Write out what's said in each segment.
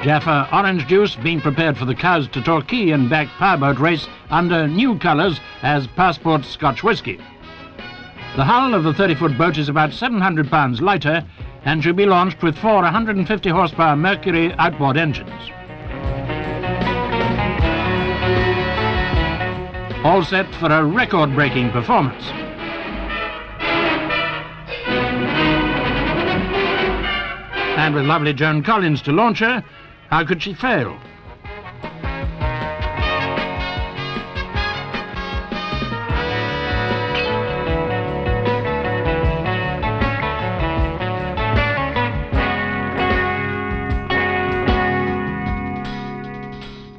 Jaffa orange juice being prepared for the Cowes-Torquay and back Power Boat Race under new colours as Passport Scotch whisky. The hull of the 30-foot boat is about 700 pounds lighter and should be launched with 4 150 horsepower Mercury outboard engines. All set for a record-breaking performance. And with lovely Joan Collins to launch her, how could she fail?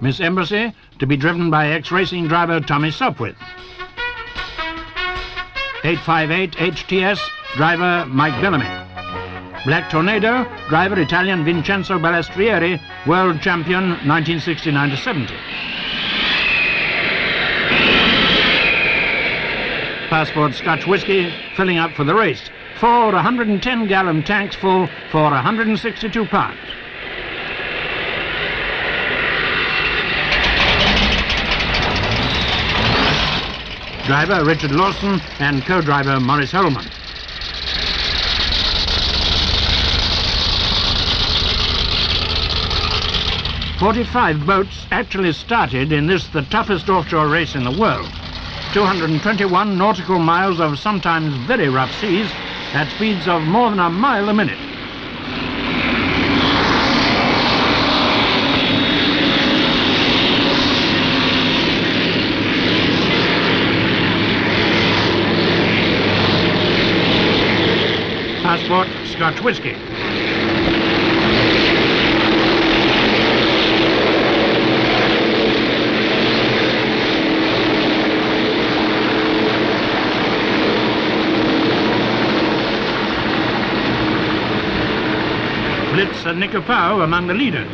Miss Embassy to be driven by ex-racing driver Tommy Sopwith. 858 HTS driver Mike Bellamy. Black Tornado driver Italian Vincenzo Balestrieri, world champion 1969-70. Passport Scotch whisky filling up for the race. 4 110-gallon tanks full for 162 pounds. Driver Richard Lawson and co-driver Maurice Holman. "45 boats actually started in this, the toughest offshore race in the world. 221 nautical miles of sometimes very rough seas at speeds of more than a mile a minute. Passport Scotch whisky. Blitz and Nicopow among the leaders.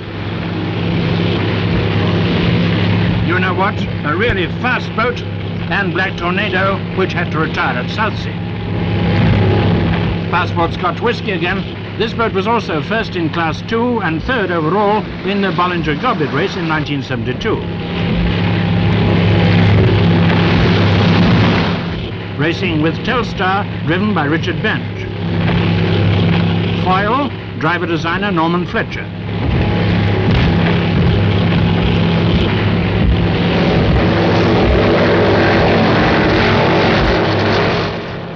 UNOWOT, a really fast boat, and Black Tornado, which had to retire at Southsea. Passport Scotch whisky again. This boat was also first in Class 2 and third overall in the Bollinger Goblet Race in 1972. Racing with Telstar, driven by Richard Bench. Foil, driver-designer Norman Fletcher.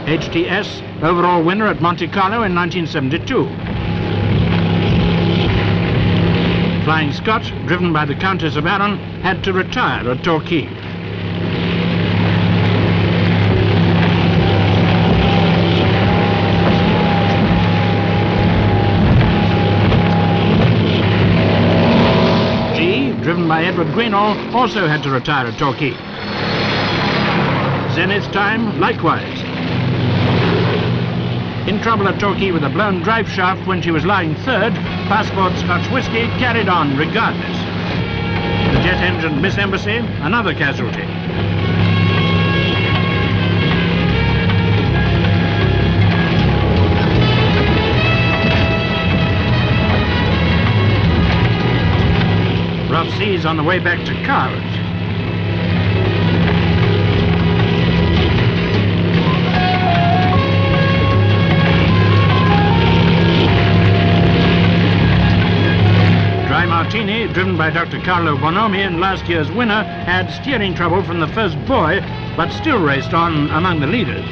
HTS, overall winner at Monte Carlo in 1972. Flying Scot, driven by the Countess of Arran, had to retire at Torquay. G, driven by Edward Greenall, also had to retire at Torquay. Zenith Time, likewise. In trouble at Torquay with a blown drive shaft when she was lying third, Passport Scotch whisky carried on regardless. The jet-engined Miss Embassy, another casualty. Rough seas on the way back to Cowes. Martini, driven by Dr. Carlo Bonomi and last year's winner, had steering trouble from the first buoy, but still raced on among the leaders.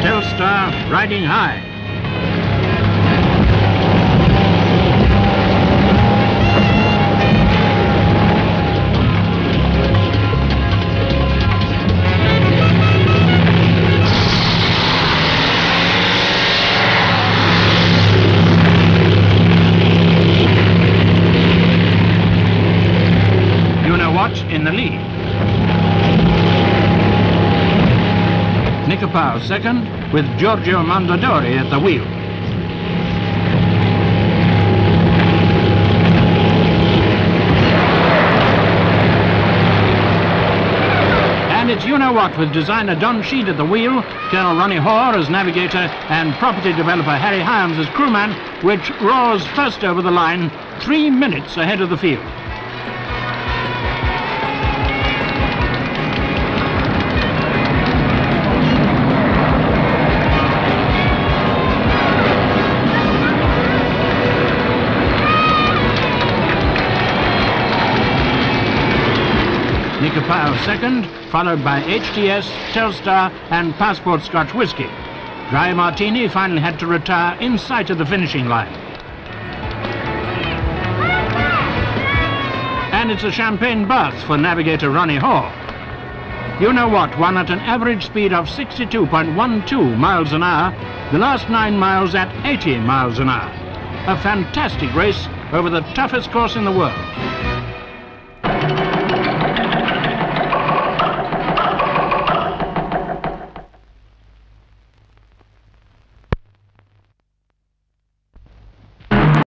Telstar riding high. In the lead. Nicopow second, with Giorgio Mondadori at the wheel. It's UNOWOT with designer Don Shead at the wheel, Colonel Ronnie Hoare as navigator and property developer Harry Hyams as crewman, which roars first over the line 3 minutes ahead of the field. Power second, followed by HTS, Telstar and Passport Scotch Whisky. Dry Martini finally had to retire in sight of the finishing line. And it's a champagne berth for navigator Ronnie Hoare. UNOWOT won at an average speed of 62.12 miles an hour, the last 9 miles at 80 miles an hour. A fantastic race over the toughest course in the world.